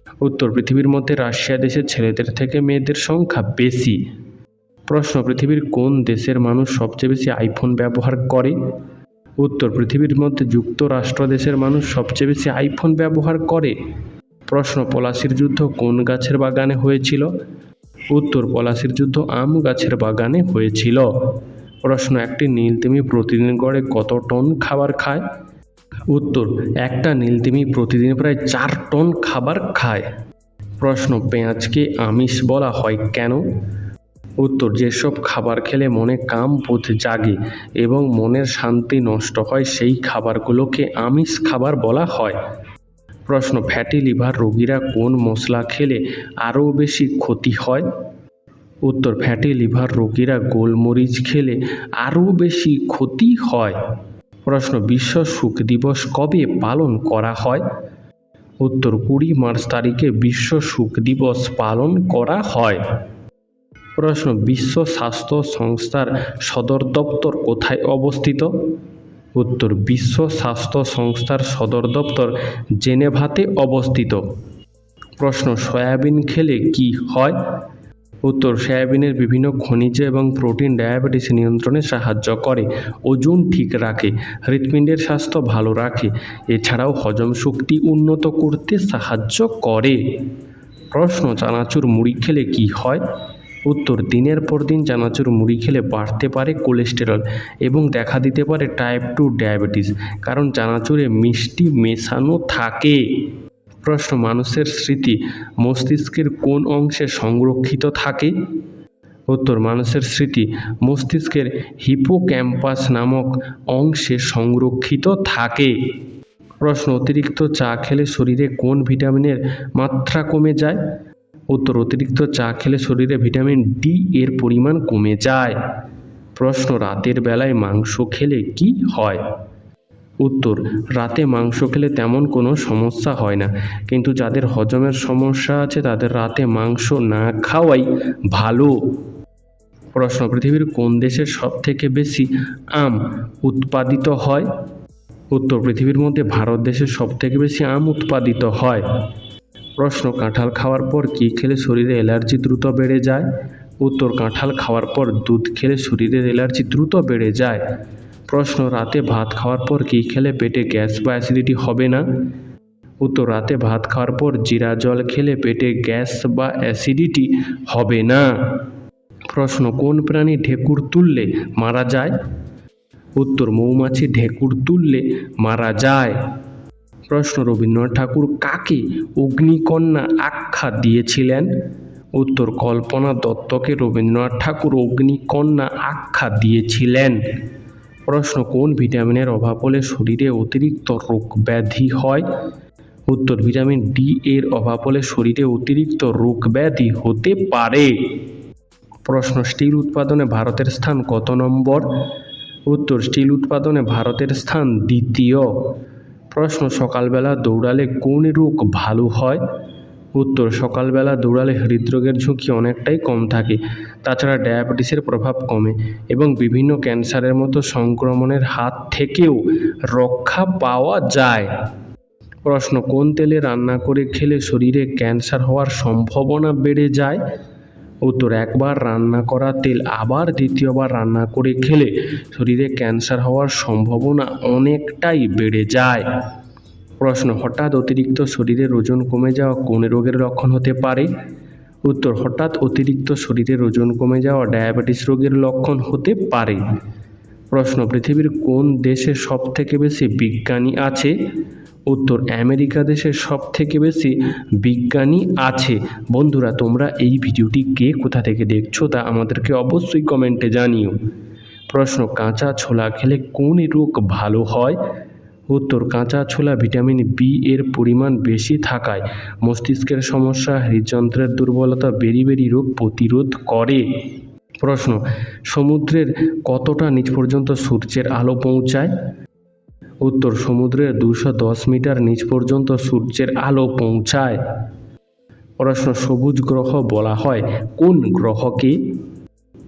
উত্তর, পৃথিবীর মধ্যে রাশিয়া দেশের ছেলেদের থেকে মেয়েদের সংখ্যা বেশি। প্রশ্ন, পৃথিবীর কোন দেশের মানুষ সবচেয়ে বেশি আইফোন ব্যবহার করে? উত্তর, পৃথিবীর মধ্যে যুক্তরাষ্ট্র দেশের মানুষ সবচেয়ে বেশি আইফোন ব্যবহার করে। প্রশ্ন, পলাশির যুদ্ধ কোন গাছের বাগানে হয়েছিল? উত্তর, পলাশির যুদ্ধ আম গাছের বাগানে হয়েছিল। প্রশ্ন, একটি নীলতিমি প্রতিদিন গড়ে কত টন খাবার খায়? উত্তর, একটা নীলতিমি প্রতিদিন প্রায় 4 টন খাবার খায়। প্রশ্ন, পেঁয়াজকে আমিষ বলা হয় কেন? উত্তর, যেসব খাবার খেলে মনে কামবোধ জাগে এবং মনের শান্তি নষ্ট হয় সেই খাবারগুলোকে আমিষ খাবার বলা হয়। প্রশ্ন, ফ্যাটি লিভার রোগীরা কোন মশলা খেলে আরও বেশি ক্ষতি হয়? উত্তর, ফ্যাটি লিভার রোগীরা গোলমরিচ খেলে আরও বেশি ক্ষতি হয়। প্রশ্ন, বিশ্ব সুখ দিবস কবে পালন করা হয়? উত্তর, 20 মার্চ তারিখে বিশ্ব সুখ দিবস পালন করা হয়। প্রশ্ন, বিশ্ব স্বাস্থ্য সংস্থার সদর দপ্তর কোথায় অবস্থিত? উত্তর, বিশ্ব স্বাস্থ্য সংস্থার সদর দপ্তর জেনেভাতে অবস্থিত। প্রশ্ন, সয়াবিন খেলে কি হয়? উত্তর, সয়াবিনের বিভিন্ন খনিজ এবং প্রোটিন ডায়াবেটিস নিয়ন্ত্রণে সাহায্য করে, ওজন ঠিক রাখে, হৃৎপিণ্ডের স্বাস্থ্য ভালো রাখে, এছাড়াও হজম শক্তি উন্নত করতে সাহায্য করে। প্রশ্ন, চানাচুর মুড়ি খেলে কি হয়? উত্তর, দিনের পর দিন চানাচুর মুড়ি খেলে বাড়তে পারে কোলেস্টেরল এবং দেখা দিতে পারে টাইপ 2 ডায়াবেটিস, কারণ চানাচুরে মিষ্টি মেশানো থাকে। প্রশ্ন, মানুষের স্মৃতি মস্তিষ্কের কোন অংশে সংরক্ষিত থাকে? উত্তর, মানুষের স্মৃতি মস্তিষ্কের হিপোক্যাম্পাস নামক অংশে সংরক্ষিত থাকে। প্রশ্ন, অতিরিক্ত চা খেলে শরীরে কোন ভিটামিনের মাত্রা কমে যায়? উত্তর, অতিরিক্ত চা খেলে শরীরে ভিটামিন ডি এর পরিমাণ কমে যায়। প্রশ্ন, রাতের বেলায় মাংস খেলে কি হয়? উত্তর, রাতে মাংস খেলে তেমন কোনো সমস্যা হয় না, কিন্তু যাদের হজমের সমস্যা আছে তাদের রাতে মাংস না খাওয়াই ভালো। প্রশ্ন, পৃথিবীর কোন দেশের সবথেকে বেশি আম উৎপাদিত হয়? উত্তর, পৃথিবীর মধ্যে ভারত দেশের সবথেকে বেশি আম উৎপাদিত হয়। প্রশ্ন, কাঁঠাল খাওয়ার পর কী খেলে শরীরে অ্যালার্জি দ্রুত বেড়ে যায়? উত্তর, কাঁঠাল খাওয়ার পর দুধ খেলে শরীরের অ্যালার্জি দ্রুত বেড়ে যায়। প্রশ্ন, রাতে ভাত খাওয়ার পর কী খেলে পেটে গ্যাস বা অ্যাসিডিটি হবে না? উত্তর, রাতে ভাত খাওয়ার পর জিরা জল খেলে পেটে গ্যাস বা অ্যাসিডিটি হবে না। প্রশ্ন, কোন প্রাণী ঢেকুর তুললে মারা যায়? উত্তর, মৌমাছি ঢেকুর তুললে মারা যায়। প্রশ্ন, রবীন্দ্রনাথ ঠাকুর কাকে অগ্নিকন্যা আখ্যা দিয়েছিলেন? উত্তর, কল্পনা দত্তকে রবীন্দ্রনাথ ঠাকুর অগ্নিকন্যা আখ্যা দিয়েছিলেন। প্রশ্ন, কোন ভিটামিনের অভাব হলে শরীরে অতিরিক্ত রোগ ব্যাধি হয়? উত্তর, ভিটামিন ডি এর অভাব হলে শরীরে অতিরিক্ত রোগ ব্যাধি হতে পারে। প্রশ্ন, স্টিল উৎপাদনে ভারতের স্থান কত নম্বর? উত্তর, স্টিল উৎপাদনে ভারতের স্থান দ্বিতীয়। প্রশ্ন, সকালবেলা দৌড়ালে কোন রোগ ভালো হয়? উত্তর, সকালবেলা দৌড়ালে হৃদরোগের ঝুঁকি অনেকটাই কম থাকে, তাছাড়া ডায়াবেটিসের প্রভাব কমে এবং বিভিন্ন ক্যান্সারের মতো সংক্রমণের হাত থেকেও রক্ষা পাওয়া যায়। প্রশ্ন, কোন তেলে রান্না করে খেলে শরীরে ক্যান্সার হওয়ার সম্ভাবনা বেড়ে যায়? উত্তর, একবার রান্না করা তেল আবার দ্বিতীয়বার রান্না করে খেলে শরীরে ক্যান্সার হওয়ার সম্ভাবনা অনেকটাই বেড়ে যায়। প্রশ্ন, হঠাৎ অতিরিক্ত শরীরের ওজন কমে যাওয়া কোন রোগের লক্ষণ হতে পারে? উত্তর, হঠাৎ অতিরিক্ত শরীরের ওজন কমে যাওয়া ডায়াবেটিস রোগের লক্ষণ হতে পারে। প্রশ্ন, পৃথিবীর কোন দেশে সবথেকে বেশি বিজ্ঞানী আছে? উত্তর, আমেরিকা দেশে সবথেকে বেশি বিজ্ঞানী আছে। বন্ধুরা, তোমরা এই ভিডিওটি কে কোথা থেকে দেখছো তা আমাদেরকে অবশ্যই কমেন্টে জানিও। প্রশ্ন, কাঁচা ছোলা খেলে কোন রোগ ভালো হয়? উত্তর, কাঁচা ছোলা ভিটামিন বি এর পরিমাণ বেশি থাকায় মস্তিষ্কের সমস্যা, হৃদযন্ত্রের দুর্বলতা, বেরি রোগ প্রতিরোধ করে। প্রশ্ন, সমুদ্রের কতটা নিচ পর্যন্ত সূর্যের আলো পৌঁছায়? উত্তর, সমুদ্রের 210 মিটার নিচ পর্যন্ত সূর্যের আলো পৌঁছায়। প্রশ্ন, সবুজ গ্রহ বলা হয় কোন গ্রহকে?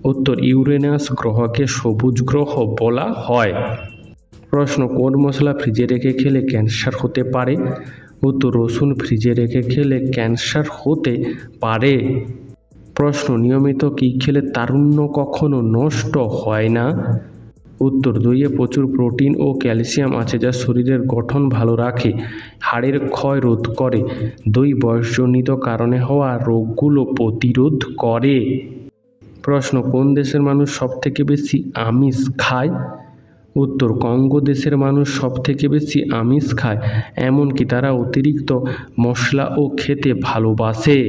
উত্তর, ইউরেনাস গ্রহকে সবুজ গ্রহ বলা হয়। প্রশ্ন, কোন মশলা ফ্রিজে রেখে খেলে ক্যান্সার হতে পারে? উত্তর, রসুন ফ্রিজে রেখে খেলে ক্যান্সার হতে পারে। প্রশ্ন, নিয়মিত কী খেলে তারুণ্য কখনো নষ্ট হয় না? উত্তর, দইয়ে প্রচুর প্রোটিন ও ক্যালসিয়াম আছে যা শরীরের গঠন ভালো রাখে, হাড়ের ক্ষয় রোধ করে। দই বয়সজনিত কারণে হওয়া রোগগুলো প্রতিরোধ করে। প্রশ্ন, কোন দেশের মানুষ সবথেকে বেশি আমিষ খায়? উত্তর, কঙ্গো দেশের মানুষ সবথেকে বেশি আমিষ খায়, এমনকি তারা অতিরিক্ত মশলাও খেতে ভালোবাসে।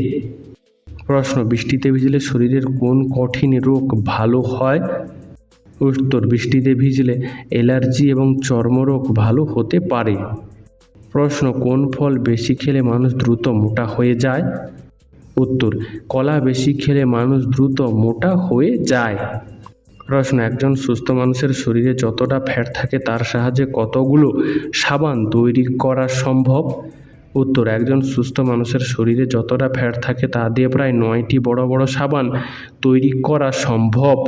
প্রশ্ন, বৃষ্টিতে ভিজলে শরীরের কোন কঠিন রোগ ভালো হয়? উত্তর, বৃষ্টিতে ভিজলে অ্যালার্জি এবং চর্মরোগ ভালো হতে পারে। প্রশ্ন, কোন ফল বেশি খেলে মানুষ দ্রুত মোটা হয়ে যায়? উত্তর, কলা বেশি খেলে মানুষ দ্রুত মোটা হয়ে যায়। প্রশ্ন, একজন সুস্থ মানুষের শরীরে যতটা ফ্যাট থাকে তার সাহায্যে কতগুলো সাবান তৈরি করা সম্ভব? উত্তর, একজন সুস্থ মানুষের শরীরে যতটা ফ্যাট থাকে তা দিয়ে প্রায় 9টি বড় বড় সাবান তৈরি করা সম্ভব।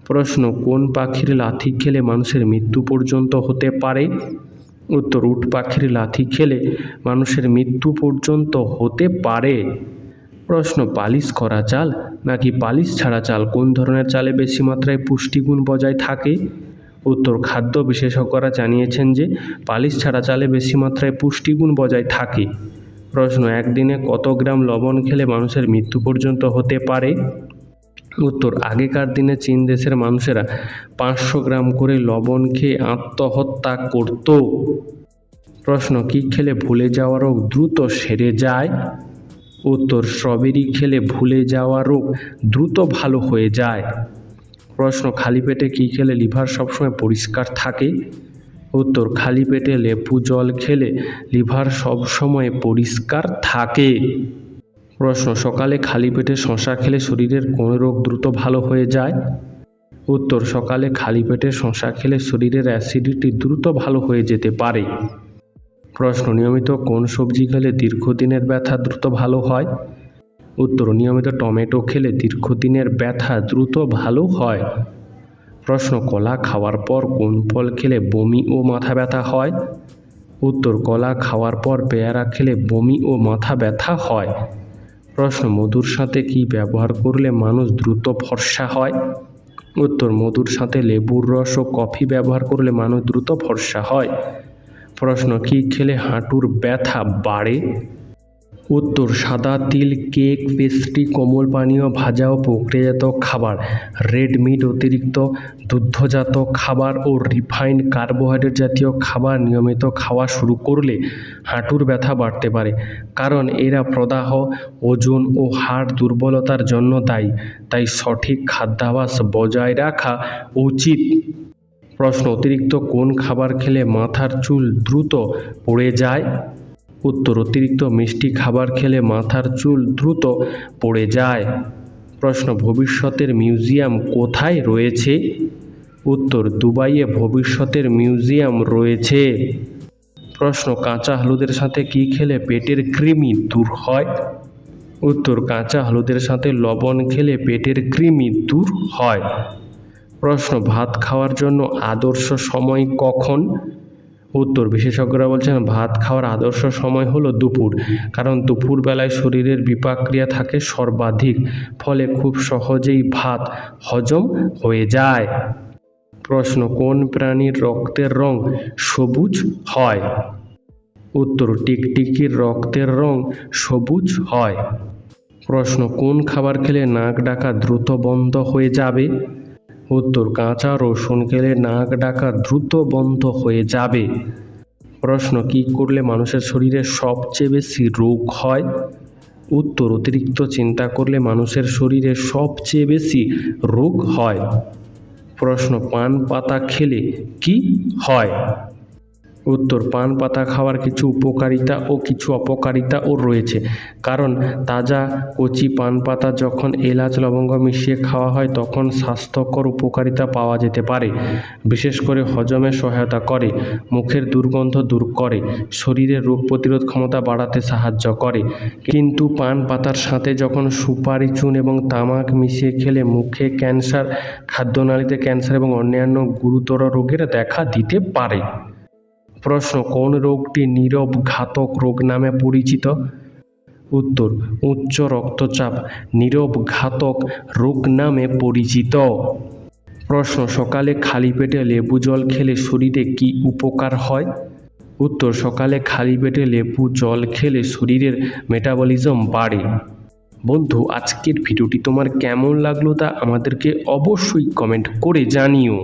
প্রশ্ন, কোন পাখির লাথি খেলে মানুষের মৃত্যু পর্যন্ত হতে পারে? উত্তর, উট পাখির লাথি খেলে মানুষের মৃত্যু পর্যন্ত হতে পারে। প্রশ্ন, পালিশ করা চাল নাকি পালিশ ছাড়া চাল কোন ধরনের চালে বেশি মাত্রায় পুষ্টিগুণ বজায় থাকে? উত্তর, খাদ্য বিশেষজ্ঞরা জানিয়েছেন যে পালিশ ছাড়া চালে বেশি মাত্রায় পুষ্টিগুণ বজায় থাকে। প্রশ্ন, একদিনে কত গ্রাম লবণ খেলে মানুষের মৃত্যু পর্যন্ত হতে পারে? উত্তর, আগেকার দিনে চীন দেশের মানুষেরা 500 গ্রাম করে লবণ খেয়ে আত্মহত্যা করত। প্রশ্ন, কি খেলে ভুলে যাওয়া রোগ দ্রুত সেরে যায়? উত্তর, স্ট্রবেরি খেলে ভুলে যাওয়া রোগ দ্রুত ভালো হয়ে যায়। প্রশ্ন, খালি পেটে কি খেলে লিভার সবসময় পরিষ্কার থাকে? উত্তর, খালি পেটে লেবু জল খেলে লিভার সবসময় পরিষ্কার থাকে। প্রশ্ন, সকালে খালি পেটে শসা খেলে শরীরের কোন রোগ দ্রুত ভালো হয়ে যায়? উত্তর, সকালে খালি পেটে শসা খেলে শরীরের অ্যাসিডিটি দ্রুত ভালো হয়ে যেতে পারে। প্রশ্ন, নিয়মিত কোন সবজি খেলে দীর্ঘদিনের ব্যথা দ্রুত ভালো হয়? উত্তর, নিয়মিত টমেটো খেলে দীর্ঘদিনের ব্যথা দ্রুত ভালো হয়। প্রশ্ন, কলা খাওয়ার পর কোন ফল খেলে বমি ও মাথা ব্যথা হয়? উত্তর, কলা খাওয়ার পর পেয়ারা খেলে বমি ও মাথা ব্যথা হয়। প্রশ্ন, মধুর সাথে কি ব্যবহার করলে মানুষ দ্রুত ফর্সা হয়? উত্তর, মধুর সাথে লেবুর রস ও কফি ব্যবহার করলে মানুষ দ্রুত ফর্সা হয়। প্রশ্ন, কি খেলে হাঁটুর ব্যথা বাড়ে? উত্তর, সাদা তিল, কেক, পেস্ট্রি, কোমল পানীয়, ভাজা ও প্রক্রিয়াজাত খাবার, রেড মিট, অতিরিক্ত দুগ্ধজাত খাবার ও রিফাইন্ড কার্বোহাইড্রেট জাতীয় খাবার নিয়মিত খাওয়া শুরু করলে হাঁটুর ব্যথা বাড়তে পারে, কারণ এরা প্রদাহ, ওজন ও হাড় দুর্বলতার জন্য দায়ী। তাই সঠিক খাদ্যাভ্যাস বজায় রাখা উচিত। প্রশ্ন, অতিরিক্ত কোন খাবার খেলে মাথার চুল দ্রুত পড়ে যায়? উত্তর, অতিরিক্ত মিষ্টি খাবার খেলে মাথার চুল দ্রুত পড়ে যায়। প্রশ্ন, ভবিষ্যতের মিউজিয়াম কোথায় রয়েছে? উত্তর, দুবাইয়ে ভবিষ্যতের মিউজিয়াম রয়েছে। প্রশ্ন, কাঁচা হলুদের সাথে কি খেলে পেটের কৃমি দূর হয়? উত্তর, কাঁচা হলুদের সাথে লবণ খেলে পেটের কৃমি দূর হয়। প্রশ্ন, ভাত খাওয়ার জন্য আদর্শ সময় কখন? উত্তর, বিশেষজ্ঞরা বলছেন ভাত খাওয়ার আদর্শ সময় হলো দুপুর, কারণ দুপুর বেলায় শরীরের বিপাক ক্রিয়া থাকে সর্বাধিক, ফলে খুব সহজেই ভাত হজম হয়ে যায়। প্রশ্ন, কোন প্রাণীর রক্তের রং সবুজ হয়? উত্তর, টিকটিকির রক্তের রং সবুজ হয়। প্রশ্ন, কোন খাবার খেলে নাক ডাকা দ্রুত বন্ধ হয়ে যাবে? উত্তর, কাঁচা রসুন খেলে নাক ডাকা দ্রুত বন্ধ হয়ে যাবে। প্রশ্ন, কি করলে মানুষের শরীরে সবচেয়ে বেশি রোগ হয়? উত্তর, অতিরিক্ত চিন্তা করলে মানুষের শরীরে সবচেয়ে বেশি রোগ হয়। প্রশ্ন, পান পাতা খেলে কি হয়? উত্তর, পান পাতা খাওয়ার কিছু উপকারিতা ও কিছু অপকারিতাও রয়েছে, কারণ তাজা কচি পান পাতা যখন এলাচ লবঙ্গ মিশিয়ে খাওয়া হয় তখন স্বাস্থ্যকর উপকারিতা পাওয়া যেতে পারে। বিশেষ করে হজমে সহায়তা করে, মুখের দুর্গন্ধ দূর করে, শরীরের রোগ প্রতিরোধ ক্ষমতা বাড়াতে সাহায্য করে। কিন্তু পান পাতার সাথে যখন সুপারি, চুন এবং তামাক মিশিয়ে খেলে মুখে ক্যান্সার, খাদ্যনালীতে ক্যান্সার এবং অন্যান্য গুরুতর রোগের দেখা দিতে পারে। প্রশ্ন, কোন রোগটি নীরব ঘাতক রোগ নামে পরিচিত? উত্তর, উচ্চ রক্তচাপ নীরব ঘাতক রোগ নামে পরিচিত। প্রশ্ন, সকালে খালি পেটে লেবু জল খেলে শরীরে কি উপকার হয়? উত্তর, সকালে খালি পেটে লেবু জল খেলে শরীরের মেটাবলিজম বাড়ে। বন্ধু, আজকের ভিডিওটি তোমার কেমন লাগলো তা আমাদেরকে অবশ্যই কমেন্ট করে জানিও।